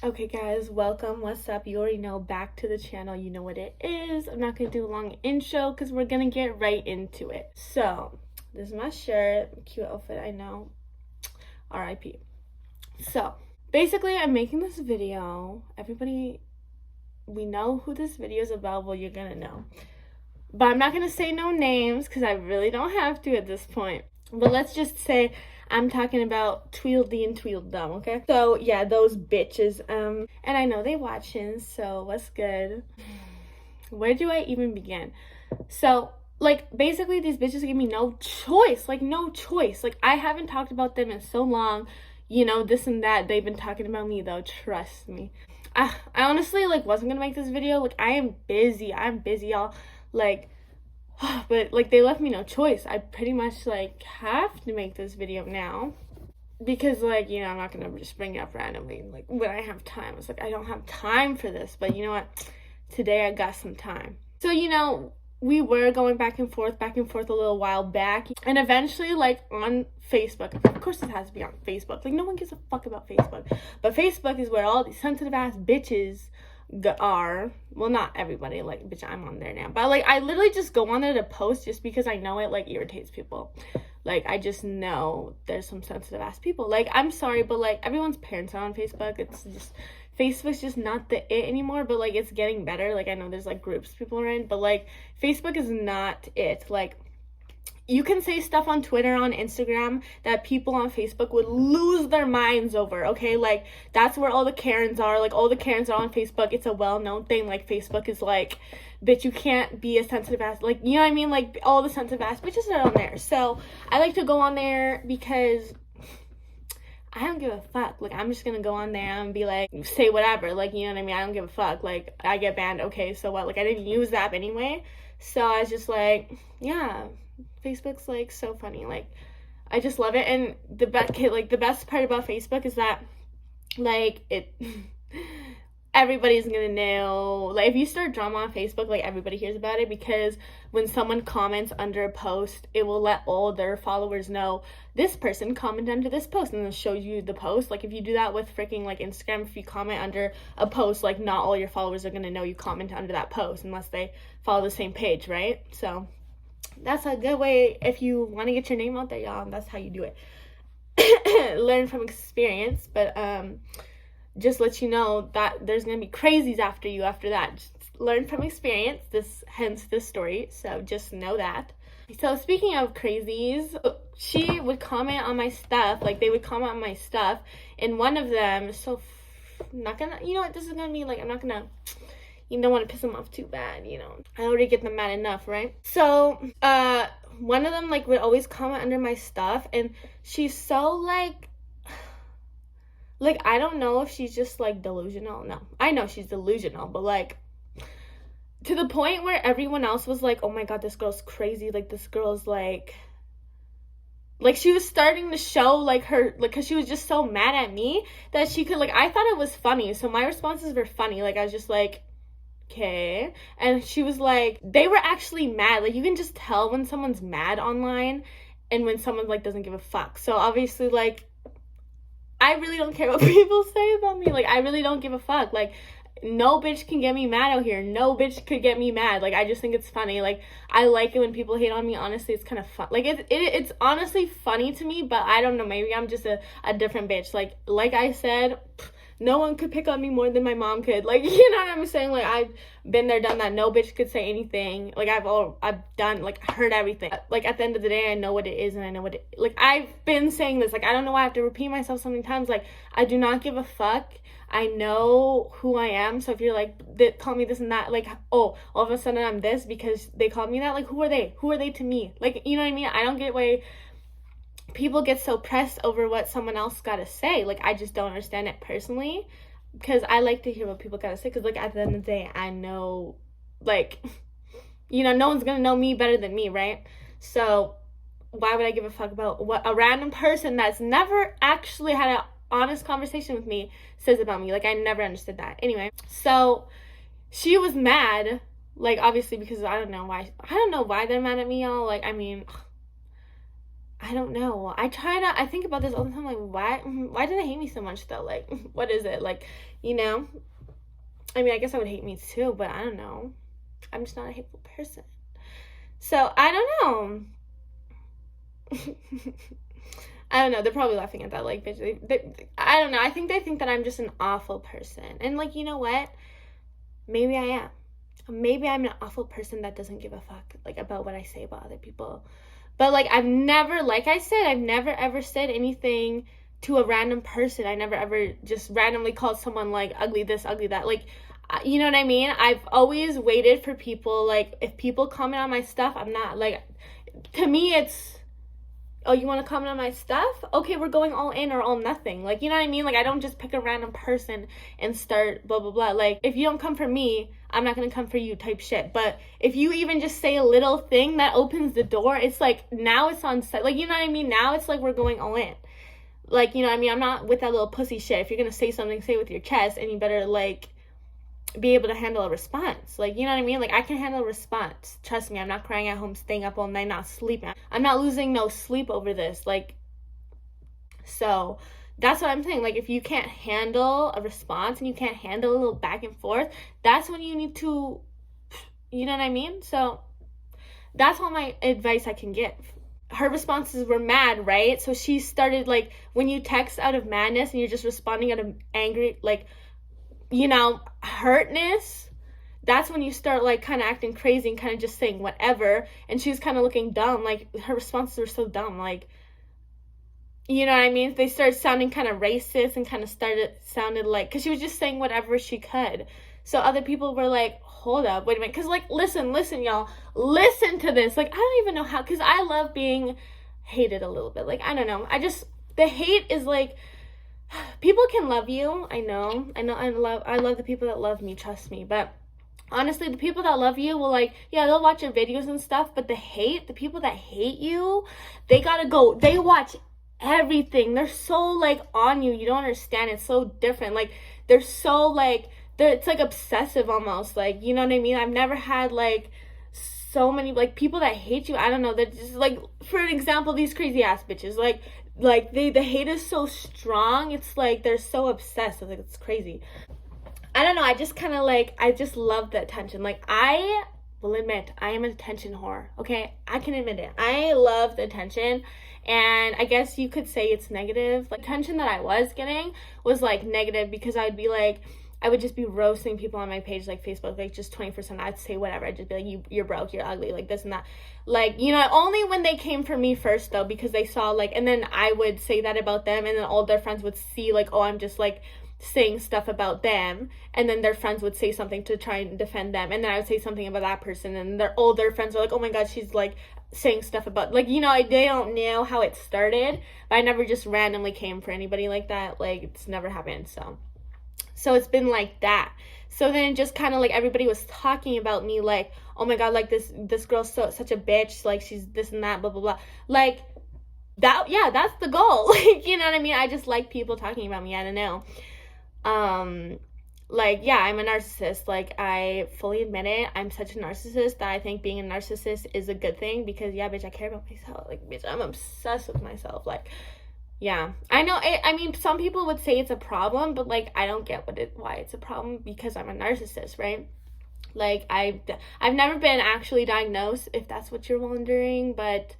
Okay guys, welcome. What's up? You already know, back to the channel. You know what it is. I'm not going to do a long intro because we're going to get right into it. So, this is my shirt. Cute outfit, I know. R.I.P. So, basically, I'm making this video. Everybody, we know who this video is about. Well, you're going to know. But I'm not going to say no names because I really don't have to at this point. But let's just say I'm talking about Tweedledee and Tweedledum, okay? So, yeah, those bitches. And I know they watching, so what's good? Where do I even begin? So, like, basically these bitches give me no choice. Like, no choice. Like, I haven't talked about them in so long. You know, this and that. They've been talking about me, though. Trust me. I honestly, like, wasn't gonna make this video. Like, I am busy. I'm busy, y'all. Like, but like they left me no choice. I pretty much like have to make this video now because like, you know, I'm not gonna just bring it up randomly like when I have time. It's like I don't have time for this, but you know what, today I got some time. So, you know, we were going back and forth a little while back, and eventually, like, on Facebook, of course it has to be on Facebook, like no one gives a fuck about Facebook, but Facebook is where all these sensitive ass bitches are. Well, not everybody, like, bitch, I'm on there now, but like I literally just go on there to post just because I know it like irritates people. Like, I just know there's some sensitive ass people. Like, I'm sorry, but like everyone's parents are on Facebook. It's just, Facebook's just not the it anymore, but like it's getting better. Like, I know there's like groups people are in, but like Facebook is not it. Like, you can say stuff on Twitter, on Instagram, that people on Facebook would lose their minds over, okay? Like, that's where all the Karens are. Like, all the Karens are on Facebook. It's a well-known thing. Like, Facebook is like, bitch, you can't be a sensitive ass. Like, you know what I mean? Like, all the sensitive ass bitches are on there. So, I like to go on there because I don't give a fuck. Like, I'm just gonna go on there and be like, say whatever. Like, you know what I mean? I don't give a fuck. Like, I get banned. Okay, so what? Like, I didn't use the app anyway. So, I was just like, yeah. Facebook's like so funny. Like, I just love it. And the best part about Facebook is that like it everybody's gonna know. Like, if you start drama on Facebook, like everybody hears about it, because when someone comments under a post, it will let all their followers know this person commented under this post, and then show you the post. Like, if you do that with freaking like Instagram, if you comment under a post, like not all your followers are gonna know you comment under that post unless they follow the same page, right? So that's a good way if you want to get your name out there, y'all. That's how you do it. Learn from experience, but just let you know that there's gonna be crazies after you after that. Just learn from experience. Hence this story. So just know that. So speaking of crazies, she would comment on my stuff. Like, they would comment on my stuff, and one of them. So not gonna. You know what? This is gonna be like. I'm not gonna. You don't want to piss them off too bad, you know. I already get them mad enough, right? So, one of them, like, would always comment under my stuff, and she's so, like, I don't know if she's just, like, delusional. No, I know she's delusional, but, like, to the point where everyone else was like, oh my god, this girl's crazy. Like, this girl's, like, she was starting to show, like, her, like, because she was just so mad at me that she could, like, I thought it was funny, so my responses were funny. Like, I was just like, okay. And she was like, they were actually mad. Like, you can just tell when someone's mad online and when someone, like, doesn't give a fuck. So obviously, like, I really don't care what people say about me. Like, I really don't give a fuck. Like, no bitch can get me mad out here. No bitch could get me mad. Like, I just think it's funny. Like, I like it when people hate on me. Honestly, it's kind of fun. Like, it's honestly funny to me, but I don't know. Maybe I'm just a different bitch. Like I said, no one could pick on me more than my mom could. Like, you know what I'm saying? Like, I've been there, done that. No bitch could say anything. Like, I've done, like, heard everything. Like, at the end of the day, I know what it is, and I know what it, like, I've been saying this. Like, I don't know why I have to repeat myself so many times. Like, I do not give a fuck. I know who I am. So if you're like, they call me this and that, like, oh, all of a sudden I'm this because they called me that. Like, who are they? Who are they to me? Like, you know what I mean? I don't get why people get so pressed over what someone else gotta say. Like, I just don't understand it personally, because I like to hear what people gotta say, because, like, at the end of the day, I know, like, you know, no one's gonna know me better than me, right? So why would I give a fuck about what a random person that's never actually had an honest conversation with me says about me? Like, I never understood that. Anyway, so she was mad, like, obviously, because I don't know why they're mad at me, y'all. Like, I mean, I don't know. I think about this all the time, like, why do they hate me so much though? Like, what is it? Like, you know? I mean, I guess I would hate me too, but I don't know. I'm just not a hateful person. So, I don't know. I don't know. They're probably laughing at that. Like, bitch, I don't know. I think they think that I'm just an awful person. And, like, you know what? Maybe I am. Maybe I'm an awful person that doesn't give a fuck, like, about what I say about other people. But, like, I've never, like I said, I've never ever said anything to a random person. I never ever just randomly called someone, like, ugly this, ugly that. Like, you know what I mean? I've always waited for people, like, if people comment on my stuff, I'm not, like, to me, it's, oh, you want to comment on my stuff? Okay, we're going all in or all nothing. Like, you know what I mean? Like, I don't just pick a random person and start blah, blah, blah. Like, if you don't come for me, I'm not going to come for you type shit. But if you even just say a little thing that opens the door, it's like, now it's on set. Like, you know what I mean? Now it's like we're going all in. Like, you know what I mean? I'm not with that little pussy shit. If you're going to say something, say it with your chest, and you better, like, be able to handle a response. Like, you know what I mean? Like, I can handle a response. Trust me, I'm not crying at home, staying up all night, not sleeping. I'm not losing no sleep over this. Like, so that's what I'm saying. Like, if you can't handle a response and you can't handle a little back and forth, that's when you need to, you know what I mean? So that's all my advice I can give. Her responses were mad, right? So she started, like, when you text out of madness and you're just responding out of angry, like, you know, hurtness, that's when you start, like, kind of acting crazy and kind of just saying whatever. And she was kind of looking dumb. Like, her responses were so dumb. Like, you know what I mean? They started sounding kind of racist and kind of sounded like, because she was just saying whatever she could. So other people were like, hold up, wait a minute. Because, like, listen, y'all. Listen to this. Like, I don't even know how, because I love being hated a little bit. Like, I don't know. The hate is, like, people can love you. I love the people that love me, trust me. But honestly, the people that love you will, like, yeah, they'll watch your videos and stuff. But the people that hate you, they watch everything. They're so, like, on you. You don't understand. It's so different. Like, they're so, like, it's like obsessive almost. Like, you know what I mean? I've never had, like, so many, like, people that hate you. I don't know. They're just, like, for an example, these crazy ass bitches. Like the hate is so strong. It's like they're so obsessed. Like, it's crazy. I don't know. I just kind of, like, I just love the attention. Like, I will admit I am an attention whore. Okay, I can admit it. I love the attention, and I guess you could say it's negative. Like, attention that I was getting was, like, negative because I would just be roasting people on my page, like Facebook, like, just 24/7. I'd say whatever. I'd just be like, you're broke, you're ugly, like, this and that. Like, you know, only when they came for me first, though, because they saw, like, and then I would say that about them, and then all their friends would see, like, oh, I'm just, like, saying stuff about them, and then their friends would say something to try and defend them, and then I would say something about that person, and all their friends are like, oh my god, she's, like, saying stuff about, like, you know, they don't know how it started, but I never just randomly came for anybody like that. Like, it's never happened. So it's been like that. So then just kind of, like, everybody was talking about me, like, oh my god, like, this girl's such a bitch, like, she's this and that, blah blah blah. Like, that, yeah, that's the goal. Like, you know what I mean? I just like people talking about me. I don't know. Like, yeah, I'm a narcissist. Like, I fully admit it. I'm such a narcissist that I think being a narcissist is a good thing, because, yeah, bitch, I care about myself. Like, bitch, I'm obsessed with myself. Like, yeah, I know. I mean, some people would say it's a problem, but, like, I don't get why it's a problem, because I'm a narcissist, right? Like, I've never been actually diagnosed, if that's what you're wondering, but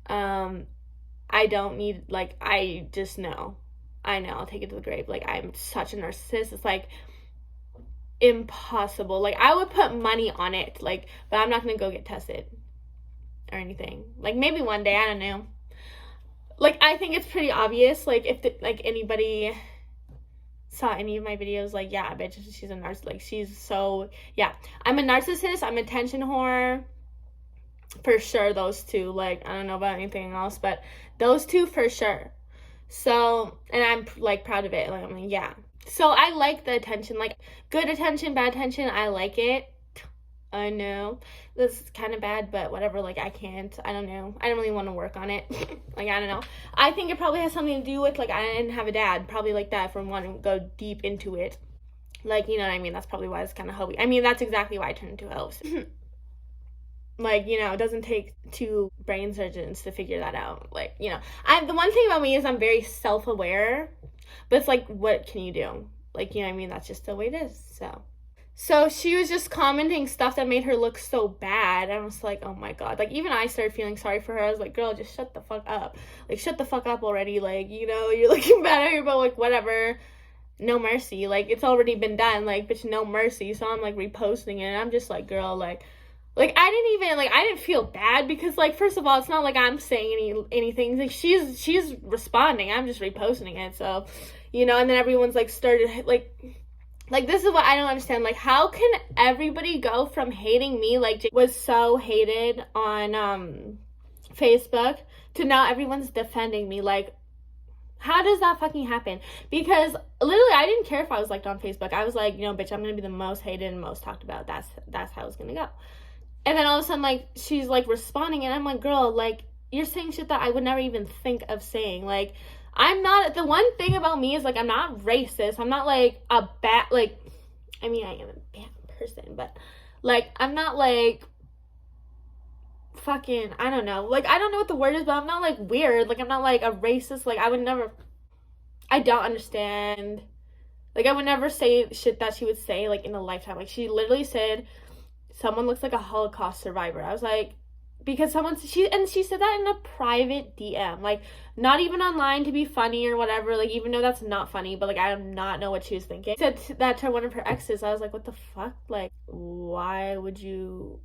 I don't need, like, I just know. I know, I'll take it to the grave. Like, I'm such a narcissist. It's, like, impossible. Like, I would put money on it, like, but I'm not gonna go get tested or anything. Like, maybe one day, I don't know. Like, I think it's pretty obvious. Like, if like anybody saw any of my videos, like, yeah, bitch, she's a narcissist. Like, she's so, yeah, I'm a narcissist. I'm a attention whore, for sure. Those two, like, I don't know about anything else, but those two for sure. So, and I'm, like, proud of it. Like, I mean, yeah. So I like the attention, like, good attention, bad attention. I like it. I know this is kind of bad, but whatever. Like, I don't know. I don't really want to work on it. Like, I don't know. I think it probably has something to do with, like, I didn't have a dad. Probably like that, from wanting to go deep into it. Like, you know what I mean? That's probably why it's kind of hobby. I mean, that's exactly why I turned into a host. Like, you know, it doesn't take two brain surgeons to figure that out. Like, you know, the one thing about me is I'm very self-aware, but it's like, what can you do? Like, you know what I mean? That's just the way it is. So she was just commenting stuff that made her look so bad. I was like, oh my God. Like, even I started feeling sorry for her. I was like, girl, just shut the fuck up. Like, shut the fuck up already. Like, you know, you're looking bad at her, but like, whatever. No mercy. Like, it's already been done. Like, bitch, no mercy. So I'm like reposting it. And I'm just like, girl, like I didn't feel bad because, like, first of all, it's not like I'm saying anything. Like, she's responding. I'm just reposting it. So, you know, and then everyone's like started like this is what I don't understand. Like, how can everybody go from hating me, like Jake was so hated on Facebook, to now everyone's defending me? Like, how does that fucking happen? Because literally I didn't care if I was liked on Facebook. I was like, you know, bitch, I'm gonna be the most hated and most talked about. That's how it's gonna go. And then all of a sudden, like, she's like responding, and I'm like, girl, like, you're saying shit that I would never even think of saying. Like, I'm not, the one thing about me is, like, I'm not racist. I'm not like a bad, like, I mean, I am a bad person, but like, I'm not like fucking, I don't know. Like, I don't know what the word is, but I'm not like weird. Like, I'm not like a racist. Like, I would never, I don't understand. Like, I would never say shit that she would say, like, in a lifetime. Like, she literally said, someone looks like a Holocaust survivor. I was like, because she said that in a private DM, like, not even online to be funny or whatever, like, even though that's not funny, but like, I do not know what she was thinking. She said that to one of her exes. I was like, what the fuck? Like, why would you,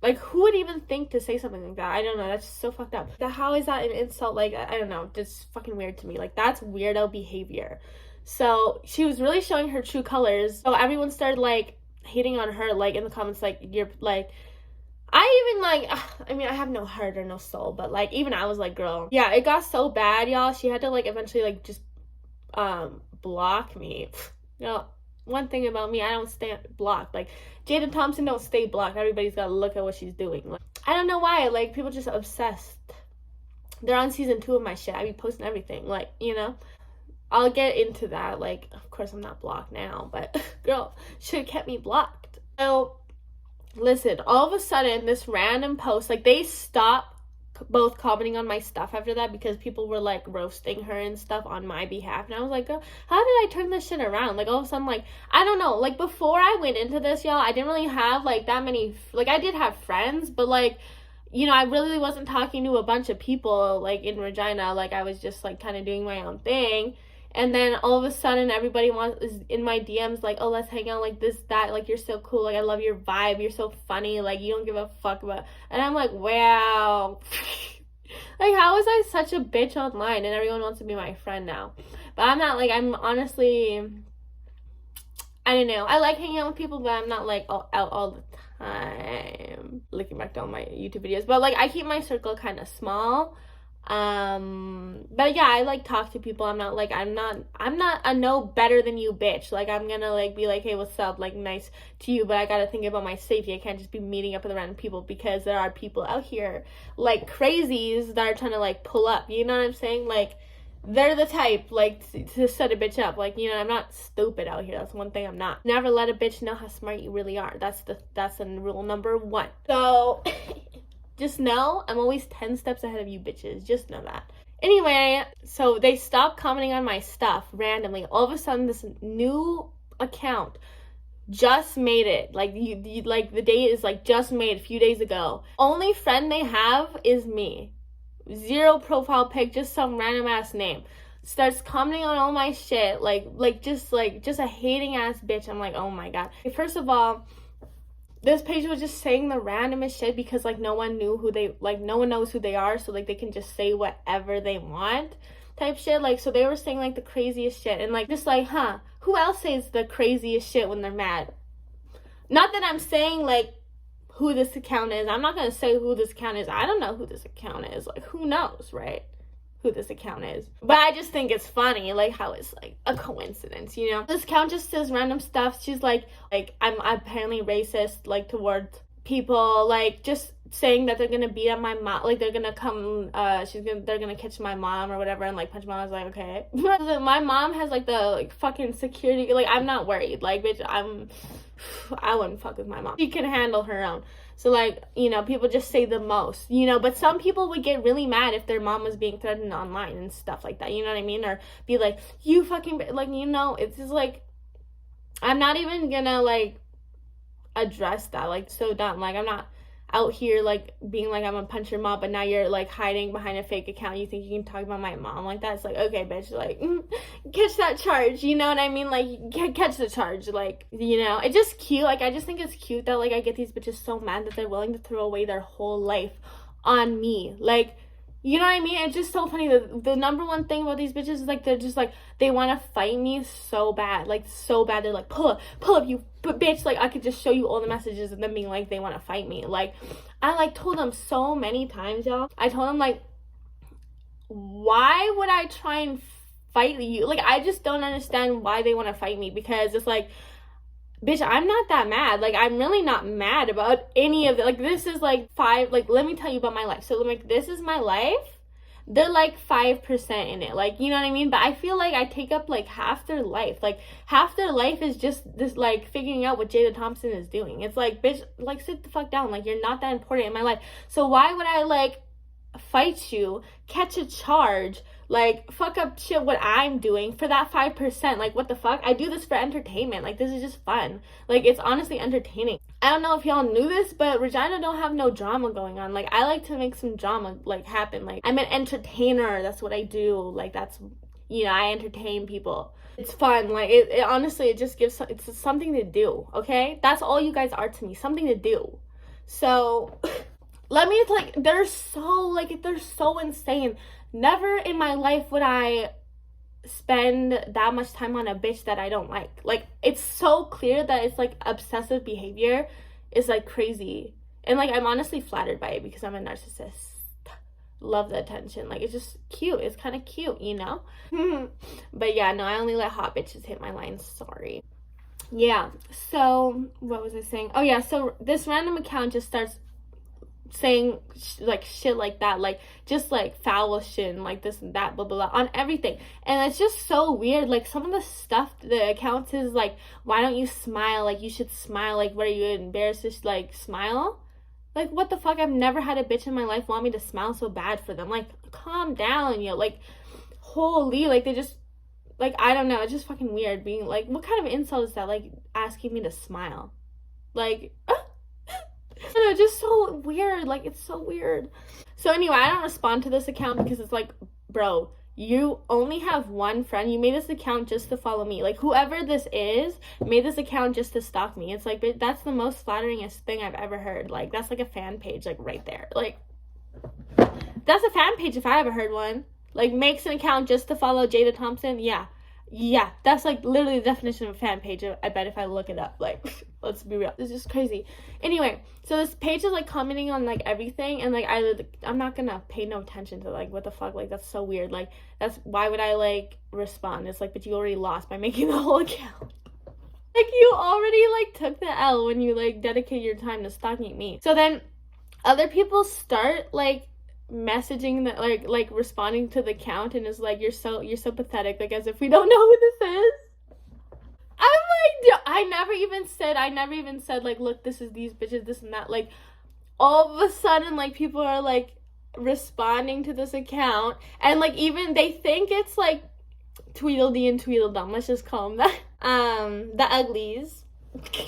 like, who would even think to say something like that? I don't know, that's just so fucked up. How is that an insult? Like, I don't know, just fucking weird to me. Like, that's weirdo behavior. So she was really showing her true colors. So everyone started like hating on her, like, in the comments, like, you're like, I even like, I mean, I have no heart or no soul, but like, even I was like, girl, yeah, it got so bad, y'all. She had to like eventually like just block me. You know, one thing about me, I don't stay blocked. Like, Jada Thompson don't stay blocked. Everybody's gotta look at what she's doing. Like, I don't know why, like, people just obsessed. They're on season 2 of my shit. I be posting everything, like, you know. I'll get into that. Like, of course, I'm not blocked now, but girl, should have kept me blocked. So, listen, all of a sudden, this random post, like, they stopped both commenting on my stuff after that because people were, like, roasting her and stuff on my behalf. And I was like, oh, how did I turn this shit around? Like, all of a sudden, like, I don't know. Like, before I went into this, y'all, I didn't really have, like, that many, like, I did have friends, but, like, you know, I really wasn't talking to a bunch of people, like, in Regina. Like, I was just, like, kind of doing my own thing. And then all of a sudden, everybody is in my DMs like, oh, let's hang out, like, this, that, like, you're so cool, like, I love your vibe, you're so funny, like, you don't give a fuck about, and I'm like, wow. Like, how was I such a bitch online and everyone wants to be my friend now? But I'm not, like, I'm honestly, I don't know, I like hanging out with people, but I'm not, like, out all the time, looking back to all my YouTube videos, but, like, I keep my circle kind of small. But yeah, I like talk to people. I'm not a no better than you bitch. Like, I'm gonna like be like, hey, what's up, like, nice to you, but I gotta think about my safety. I can't just be meeting up with random people because there are people out here like crazies that are trying to like pull up, you know what I'm saying? Like, they're the type like to set a bitch up. Like, you know, I'm not stupid out here. That's one thing I'm not. Never let a bitch know how smart you really are. That's the rule number 1. So just know I'm always 10 steps ahead of you bitches. Just know that. Anyway, so they stopped commenting on my stuff randomly. All of a sudden, this new account just made it. Like, you like, the date is like just made a few days ago. Only friend they have is me. 0 profile pic, just some random ass name. Starts commenting on all my shit. Like just a hating ass bitch. I'm like, oh my God. First of all, this page was just saying the randomest shit because, like, no one knew who they, like, no one knows who they are, so, like, they can just say whatever they want type shit. Like, so they were saying, like, the craziest shit, and, like, just, like, huh, who else says the craziest shit when they're mad? Not that I'm saying, like, who this account is. I'm not gonna say who this account is. I don't know who this account is. Like, who knows, right? Who this account is. But I just think it's funny, like, how it's like a coincidence, you know? This account just says random stuff. She's like I'm apparently racist, like, towards people, like, just saying that they're gonna beat up my mom, like, they're gonna come, they're gonna catch my mom or whatever and, like, punch my mom. I was like, okay. My mom has, like, the, like, fucking security, like, I'm not worried, like, bitch, I wouldn't fuck with my mom. She can handle her own. So, like, you know, people just say the most, you know, but some people would get really mad if their mom was being threatened online and stuff like that, you know what I mean? Or be like, you fucking, like, you know, it's just like, I'm not even gonna, like, address that. Like, so dumb. Like, I'm not out here, like, being like, I'm gonna punch your mom, but now you're, like, hiding behind a fake account. You think you can talk about my mom like that? It's like, okay, bitch, like, catch that charge, you know what I mean? Like, catch the charge, like, you know? It's just cute. Like, I just think it's cute that, like, I get these bitches so mad that they're willing to throw away their whole life on me. Like, you know what I mean? It's just so funny. The number one thing about these bitches is, like, they're just, like, they want to fight me so bad. Like, so bad. They're like, pull up, you bitch. Like, I could just show you all the messages of them being, like, they want to fight me. Like, I, like, told them so many times, y'all. I told them, like, why would I try and fight you? Like, I just don't understand why they want to fight me, because it's like, bitch, I'm not that mad. Like, I'm really not mad about any of it. Like, this is, like, let me tell you about my life. So, like, this is my life. They're, like, 5% in it. Like, you know what I mean? But I feel like I take up, like, half their life. Like, half their life is just this, like, figuring out what Jada Thompson is doing. It's like, bitch, like, sit the fuck down. Like, you're not that important in my life. So why would I, like, fight you, catch a charge, like, fuck up shit what I'm doing for that 5%. Like, what the fuck? I do this for entertainment. Like, this is just fun. Like, it's honestly entertaining. I don't know if y'all knew this, but Regina don't have no drama going on. Like, I like to make some drama, like, happen. Like, I'm an entertainer. That's what I do. Like, that's, you know, I entertain people. It's fun. Like, it honestly, it just gives, it's something to do, okay? That's all you guys are to me. Something to do. So, let me, like, they're so insane. Never in my life would I spend that much time on a bitch that I don't like. Like, it's so clear that it's, like, obsessive behavior is, like, crazy. And, like, I'm honestly flattered by it because I'm a narcissist. Love the attention. Like, it's just cute. It's kind of cute, you know? But, yeah, no, I only let hot bitches hit my lines. Sorry. Yeah, so, what was I saying? Oh, yeah, so this random account just starts saying like shit like that, like just like foul shit and like this and that, blah blah blah, on everything. And it's just so weird. Like, some of the stuff the account is like, why don't you smile? Like, you should smile. Like, what are you embarrassed to, like, smile? Like, what the fuck? I've never had a bitch in my life want me to smile so bad for them. Like, calm down, yo. Like, holy, like, they just, like, I don't know, it's just fucking weird being like, what kind of insult is that? Like, asking me to smile, like, I don't know, just so weird. Like, it's so weird. So anyway, I don't respond to this account because it's like, bro, you only have one friend. You made this account just to follow me. Like, whoever this is made this account just to stalk me. It's like, that's the most flatteringest thing I've ever heard. Like, that's like a fan page, like, right there. Like, that's a fan page if I ever heard one. Like, makes an account just to follow Jada Thompson. Yeah, that's like literally the definition of a fan page. I bet if I look it up. Like, let's be real, it's just crazy. Anyway, so this page is like commenting on like everything, and like I'm not gonna pay no attention to, like, what the fuck, like, that's so weird. Like, that's, why would I, like, respond? It's like, but you already lost by making the whole account. Like, you already, like, took the L when you, like, dedicate your time to stalking me. So then other people start, like, messaging that, like responding to the account, and is like, you're so pathetic, like, as if we don't know who this is. I'm like, I never even said like, look, this is these bitches, this and that. Like, all of a sudden, like, people are like responding to this account, and like, even they think it's like Tweedledee and Tweedledum, let's just call them that, the uglies.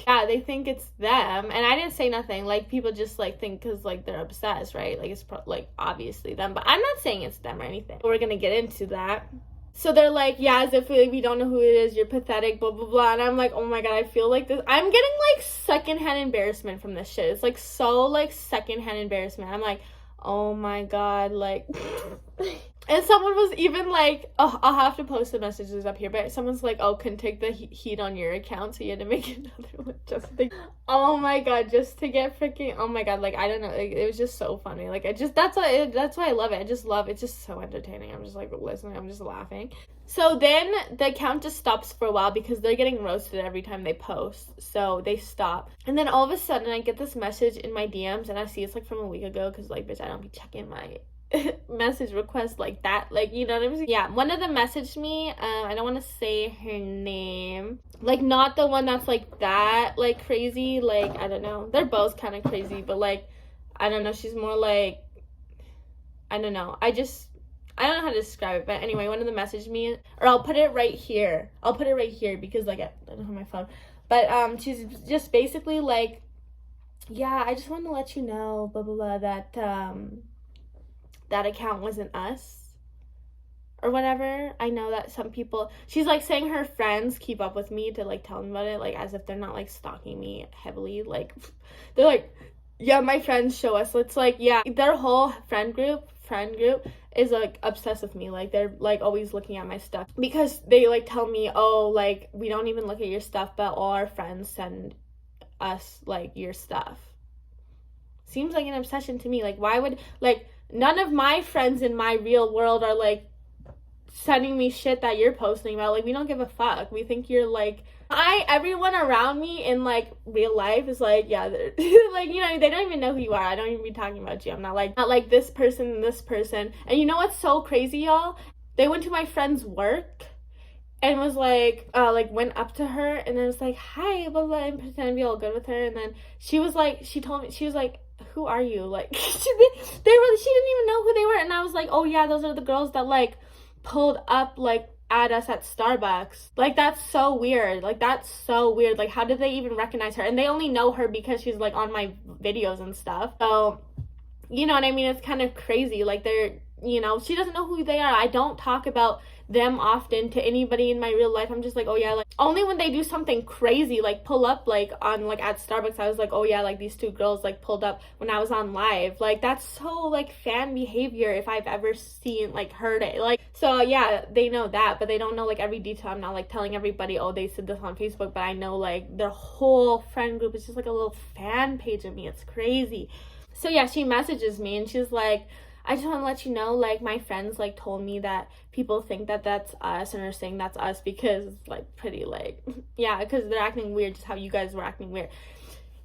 Yeah, they think it's them, and I didn't say nothing. Like, people just, like, think because, like, they're obsessed, right? Like, it's like, obviously them, but I'm not saying it's them or anything. We're gonna get into that. So they're like, yeah, as if we don't know who it is, you're pathetic, blah blah blah. And I'm like, oh my god, I feel like this, I'm getting like secondhand embarrassment from this shit. It's like, so like secondhand embarrassment. I'm like, oh my god, like and someone was even like, oh, I'll have to post the messages up here, but someone's like, oh, can take the heat on your account, so you had to make another one just to, oh my god, just to get freaking, oh my god, like, I don't know, like, it was just so funny. Like, I just, that's why I love it. I just love it. It's just so entertaining. I'm just like listening, I'm just laughing. So then the account just stops for a while because they're getting roasted every time they post, so they stop. And then all of a sudden I get this message in my DMs, and I see it's like from a week ago, because, like, bitch, I don't be checking my message request like that, like, you know what I'm saying? Yeah, one of them messaged me, I don't want to say her name, like, not the one that's like that, like, crazy, like, I don't know, they're both kind of crazy, but like, I don't know, she's more like, I don't know, I don't know how to describe it, but anyway, one of them messaged me, or I'll put it right here because like I don't have my phone, but she's just basically like, yeah, I just want to let you know, blah blah blah, that that account wasn't us or whatever. I know that some people, she's like saying her friends keep up with me to like tell them about it, like as if they're not like stalking me heavily, like they're like, yeah, my friends show us. It's like, yeah, their whole friend group is like obsessed with me, like they're like always looking at my stuff because they like tell me, oh, like we don't even look at your stuff, but all our friends send us like your stuff. Seems like an obsession to me. Like, why would, like, none of my friends in my real world are like sending me shit that you're posting about. Like, we don't give a fuck. We think you're like, everyone around me in like real life is like, yeah, they're like, you know, they don't even know who you are. I don't even be talking about you. I'm not like this person and this person. And you know what's so crazy, y'all? They went to my friend's work and was like went up to her and then was like, hi, blah blah, and pretend to be all good with her. And then she was like, she told me, she was like, who are you? Like, she didn't even know who they were. And I was like, oh yeah, those are the girls that like pulled up like at us at Starbucks. Like, that's so weird. Like, how did they even recognize her? And they only know her because she's like on my videos and stuff. So, you know what I mean? It's kind of crazy. Like, they're, you know, she doesn't know who they are. I don't talk about them often to anybody in my real life. I'm just like, oh yeah, like only when they do something crazy, like pull up like on like at Starbucks, I was like, oh yeah, like these two girls like pulled up when I was on live. Like, that's so like fan behavior if I've ever seen, like heard it. Like, so yeah, they know that, but they don't know like every detail. I'm not like telling everybody, oh, they said this on Facebook, but I know like their whole friend group is just like a little fan page of me. It's crazy. So yeah, she messages me and she's like, I just want to let you know, like, my friends, like, told me that people think that that's us and are saying that's us because, like, pretty, like, yeah, because they're acting weird, just how you guys were acting weird.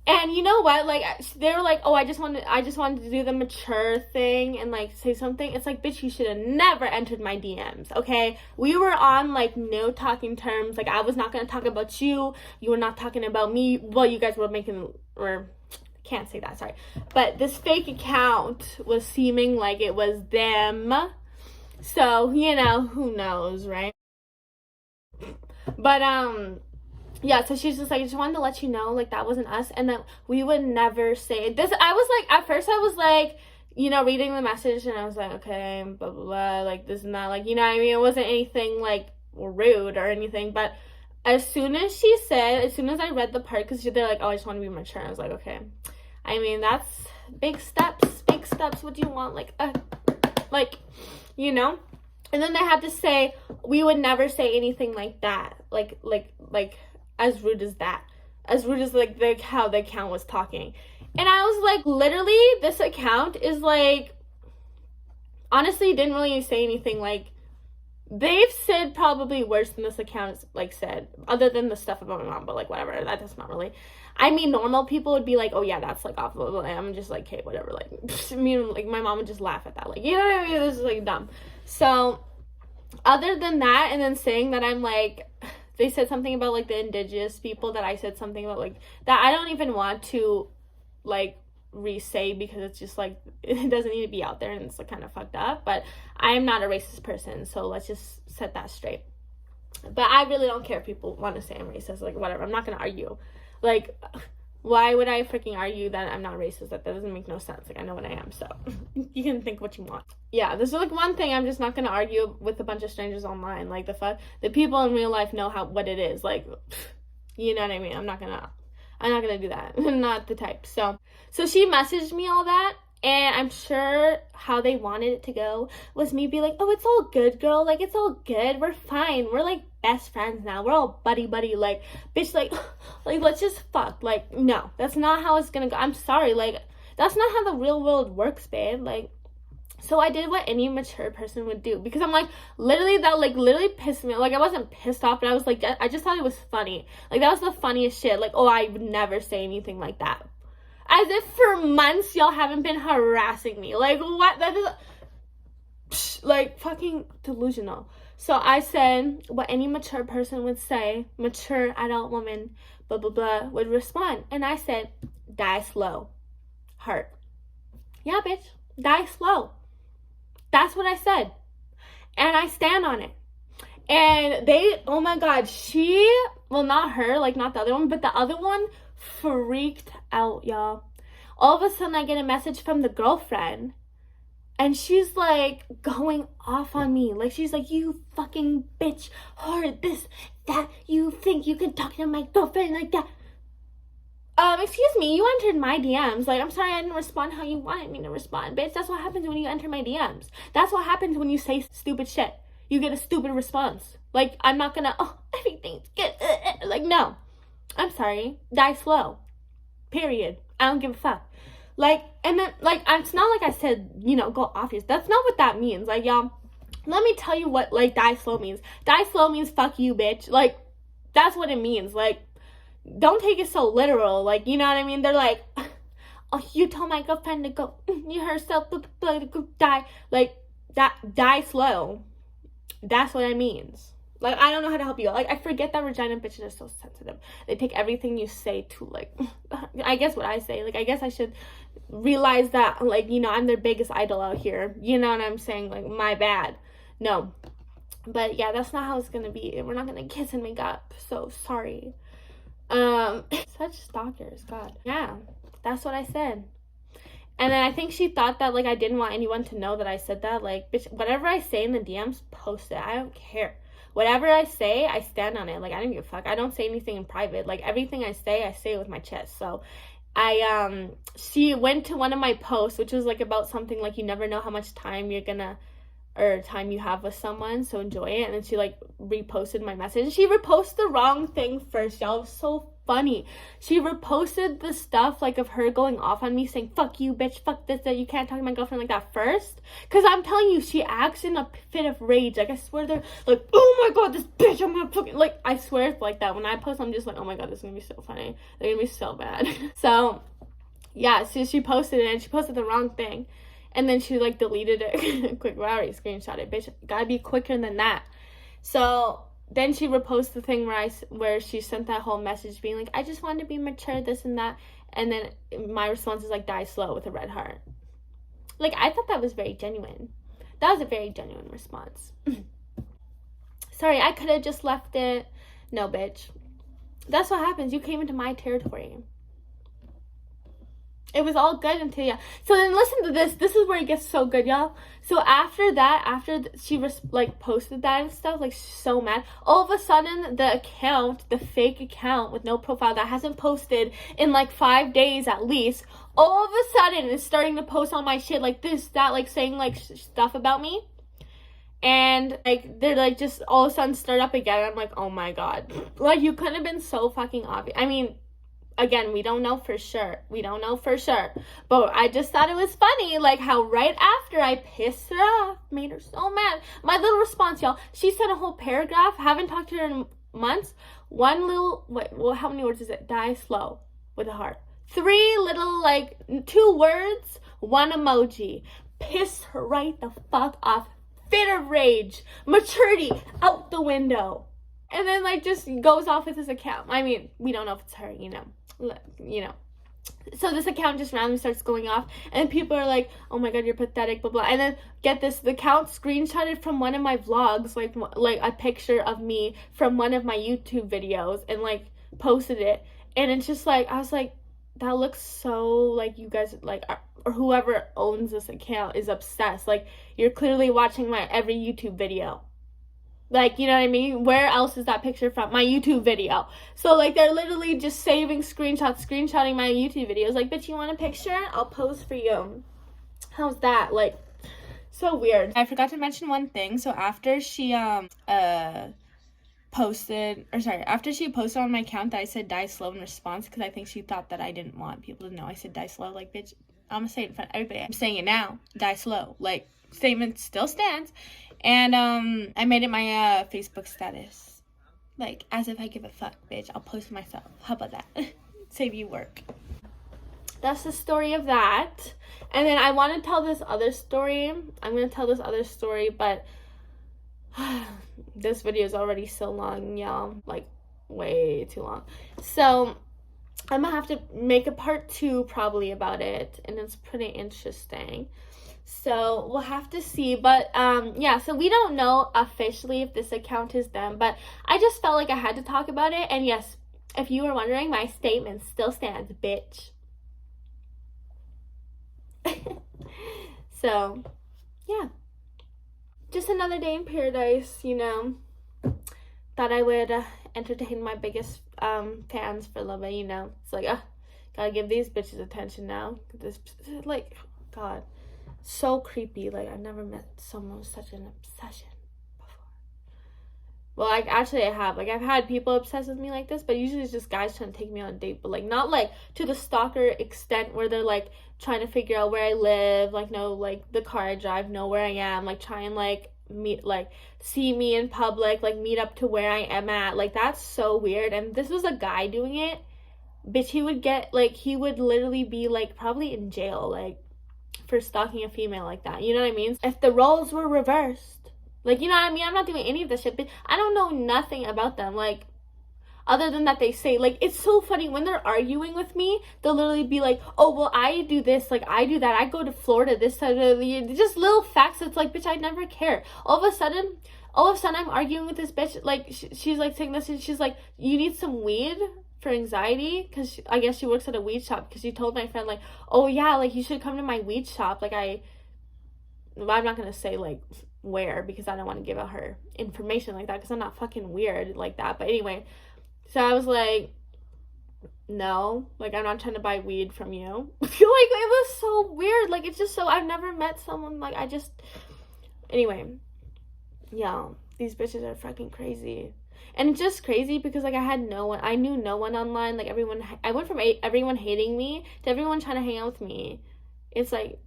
And you know what, like, they were like, oh, I just wanted to do the mature thing and, like, say something. It's like, bitch, you should have never entered my DMs, okay? We were on, like, no talking terms. Like, I was not going to talk about you. You were not talking about me. Well, you guys were can't say that, sorry, but this fake account was seeming like it was them, so, you know, who knows, right? But yeah, so she's just like, I just wanted to let you know, like, that wasn't us, and that we would never say this. I was like, at first I was like, you know, reading the message, and I was like, okay, blah blah blah, like, this and that, like, you know what I mean? It wasn't anything like rude or anything, but as soon as I read the part, because they're like, oh, I just want to be mature, I was like, okay, I mean, that's big steps. What do you want? Like, you know? And then they had to say, we would never say anything like that. Like, as rude as that. As rude as, like how the account was talking. And I was like, literally, this account is, like, honestly, didn't really say anything, like, they've said probably worse than this account like said, other than the stuff about my mom, but, like, whatever, that's not really, I mean, normal people would be like, oh yeah, that's like awful, and I'm just like, okay, whatever, like, I mean, like, my mom would just laugh at that, like, you know what I mean? This is like dumb. So other than that, and then saying that I'm like, they said something about like the indigenous people, that I said something about like that I don't even want to like re-say, because it's just like, it doesn't need to be out there and it's like kind of fucked up. But I'm not a racist person, so let's just set that straight. But I really don't care if people want to say I'm racist, like, whatever, I'm not gonna argue. Like, why would I freaking argue that I'm not racist? That doesn't make no sense. Like, I know what I am, so you can think what you want. Yeah, this is like one thing I'm just not gonna argue with a bunch of strangers online. Like, the people in real life know what it is. Like, you know what I mean? I'm not gonna do that. I'm not the type. So she messaged me all that, and I'm sure how they wanted it to go was me be like, oh, it's all good, girl. Like, it's all good. We're fine. We're, like, best friends now. We're all buddy. Like, bitch, like, let's just fuck. Like, no. That's not how it's gonna go. I'm sorry. Like, that's not how the real world works, babe. Like, so I did what any mature person would do, because I'm like, literally, that, like, literally pissed me off. Like, I wasn't pissed off, but I was like, I just thought it was funny. Like, that was the funniest shit. Like, oh, I would never say anything like that. As if for months y'all haven't been harassing me. Like, what? That is, Psh, like, fucking delusional. So I said what any mature person would say, mature adult woman, blah, blah, blah, would respond. And I said, die slow. Heart. Yeah, bitch. Die slow. That's what I said. And I stand on it. And they, oh my God, well, not her, like, not the other one, but the other one freaked out, y'all. All of a sudden, I get a message from the girlfriend. And she's like going off on me. Like, she's like, you fucking bitch, hard, this, that, you think you can talk to my girlfriend like that. Excuse me, you entered my DMs. Like, I'm sorry I didn't respond how you wanted me to respond, bitch. That's what happens when you enter my DMs. That's what happens when you say stupid shit. You get a stupid response. Like, I'm not gonna, oh, everything's good. Like, no. I'm sorry. Die slow. Period. I don't give a fuck. Like, and then, like, it's not like I said, you know, go off yours. That's not what that means. Like, y'all, let me tell you what, like, die slow means. Die slow means fuck you, bitch. Like, that's what it means. Like, don't take it so literal. Like, you know what I mean? They're like, oh, you told my girlfriend to go, you herself, die. Like, that, die slow. That's what it means. Like, I don't know how to help you. Like, I forget that Regina bitches are so sensitive. They take everything you say to, like, I guess what I say. Like, I guess I should realize that, like, you know, I'm their biggest idol out here. You know what I'm saying? Like, my bad. No. But, yeah, that's not how it's gonna be. We're not gonna kiss and make up. So, sorry. Such stalkers. God. Yeah. That's what I said. And then I think she thought that, like, I didn't want anyone to know that I said that. Like, bitch, whatever I say in the DMs, post it. I don't care. Whatever I say, I stand on it. Like, I don't give a fuck. I don't say anything in private. Like, everything I say it with my chest. So, she went to one of my posts, which was, like, about something, like, you never know how much time time you have with someone, so enjoy it. And then she, like, reposted my message. She reposted the wrong thing first, y'all. It was so funny. She reposted the stuff, like, of her going off on me, saying, fuck you, bitch, fuck this, that you can't talk to my girlfriend like that first. Because I'm telling you, she acts in a fit of rage. Like, I swear they're like, oh my God, this bitch, I'm gonna fucking, like, I swear it's like that. When I post, I'm just like, oh my God, this is gonna be so funny. They're gonna be so bad. So, yeah, so she posted it, and she posted the wrong thing. And then she, like, deleted it. Quick, well, I already screenshot it. Bitch, gotta be quicker than that. So then she reposted the thing where she sent that whole message being like, I just wanted to be mature, this and that. And then my response is like, die slow with a red heart. Like, I thought that was very genuine. That was a very genuine response. Sorry, I could have just left it. No, bitch. That's what happens. You came into my territory. It was all good until, yeah. So then listen to this. This is where it gets so good, y'all. So after that, she like posted that and stuff, like, so mad. All of a sudden, the fake account with no profile that hasn't posted in like 5 days at least, all of a sudden is starting to post on my shit, like this, that, like saying like stuff about me. And like they're like just all of a sudden start up again. I'm like, oh my God. Like, you couldn't have been so fucking obvious. I mean, again, we don't know for sure. But I just thought it was funny, like, how right after I pissed her off, made her so mad. My little response, y'all, she sent a whole paragraph. Haven't talked to her in months. One little, how many words is it? Die slow with a heart. 3 little, like, 2 words, 1 emoji. Pissed her right the fuck off. Fit of rage. Maturity out the window. And then, like, just goes off with his account. I mean, we don't know if it's her, you know. So this account just randomly starts going off, and people are like, oh my God, you're pathetic, blah blah. And then get this, the account screenshotted from one of my vlogs, like a picture of me from one of my YouTube videos, and like posted it. And it's just like, I was like, that looks so like you guys, like, or whoever owns this account is obsessed. Like, you're clearly watching my every YouTube video. Like, you know what I mean? Where else is that picture from? My YouTube video. So, like, they're literally just saving screenshotting my YouTube videos. Like, bitch, you want a picture? I'll pose for you. How's that? Like, so weird. I forgot to mention one thing. So, after she, posted on my account that I said die slow in response, because I think she thought that I didn't want people to know I said die slow. Like, bitch, I'm gonna say it in front of everybody. I'm saying it now. Die slow. Like, statement still stands. And I made it my Facebook status, like, as if I give a fuck, bitch. I'll post myself. How about that? Save you work. that's the story of that. And then I want to tell this other story. I'm going to tell this other story, but this video is already so long, y'all. Like, way too long. So I'm gonna have to make a part 2 probably about it, and it's pretty interesting. So we'll have to see. But yeah, so we don't know officially if this account is them, but I just felt like I had to talk about it. And yes, if you were wondering, my statement still stands, bitch. So yeah, just another day in paradise, you know. Thought I would entertain my biggest fans for a little bit, you know. It's like, gotta give these bitches attention now. This, like, God, so creepy. Like, I've never met someone with such an obsession before. Well, like, actually I have. Like, I've had people obsessed with me like this, but usually it's just guys trying to take me on a date, but, like, not, like, to the stalker extent where they're, like, trying to figure out where I live, like, know, like, the car I drive, know where I am, like, try and, like, meet, like, see me in public, like, meet up to where I am at. Like, that's so weird. And this was a guy doing it. Bitch, he would get, like, he would literally be, like, probably in jail, like, for stalking a female like that. You know what I mean? If the roles were reversed. Like, you know what I mean? I'm not doing any of this shit, but I don't know nothing about them. Like, other than that, they say, like, it's so funny when they're arguing with me, they'll literally be like, oh, well, I do this, like, I do that, I go to Florida this time of the year, just little facts. It's like, bitch, I never care. All of a sudden, I'm arguing with this bitch, like, she's, like, saying this, and she's like, you need some weed for anxiety, because I guess she works at a weed shop, because she told my friend, like, oh, yeah, like, you should come to my weed shop, like, I'm not gonna say, like, where, because I don't want to give out her information like that, because I'm not fucking weird like that, but anyway. So I was like, no, like, I'm not trying to buy weed from you. Like, it was so weird. Like, it's just so, I've never met someone, like, anyway, yeah, these bitches are fucking crazy. And it's just crazy because, like, I knew no one online. Like, I went from everyone hating me to everyone trying to hang out with me. It's like,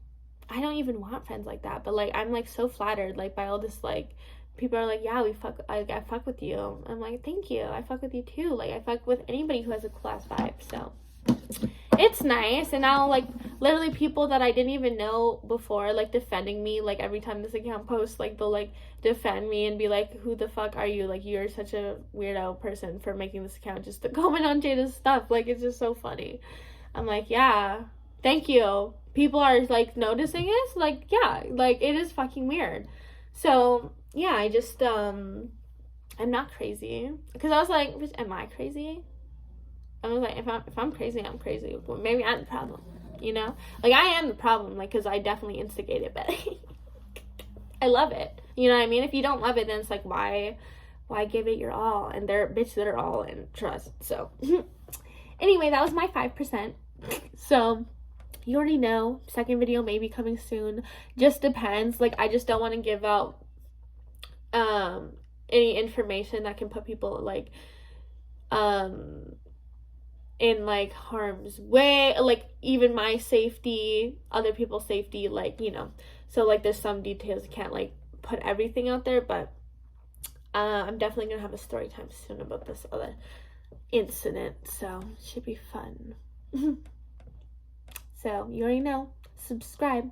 I don't even want friends like that. But, like, I'm, like, so flattered, like, by all this, like, people are like, yeah, I fuck with you. I'm like, thank you. I fuck with you too. Like, I fuck with anybody who has a class vibe. So it's nice. And now, like, literally people that I didn't even know before, like, defending me. Like, every time this account posts, like, they'll, like, defend me and be like, who the fuck are you? Like, you're such a weirdo person for making this account just to comment on Jada's stuff. Like, it's just so funny. I'm like, yeah, thank you. People are, like, noticing it. Like, yeah, like, it is fucking weird. So yeah, I just, I'm not crazy. Because I was like, am I crazy? I was like, if I'm crazy, I'm crazy. Well, maybe I'm the problem, you know? Like, I am the problem, like, because I definitely instigate it, but I love it. You know what I mean? If you don't love it, then it's like, why give it your all? And they're bitch that are all in trust. So, anyway, that was my 5%. So, you already know, second video may be coming soon. Just depends. Like, I just don't want to give out any information that can put people, like, in, like, harm's way, like, even my safety, other people's safety, like, you know. So, like, there's some details, I can't, like, put everything out there, but I'm definitely gonna have a story time soon about this other incident, so it should be fun. So, you already know, subscribe.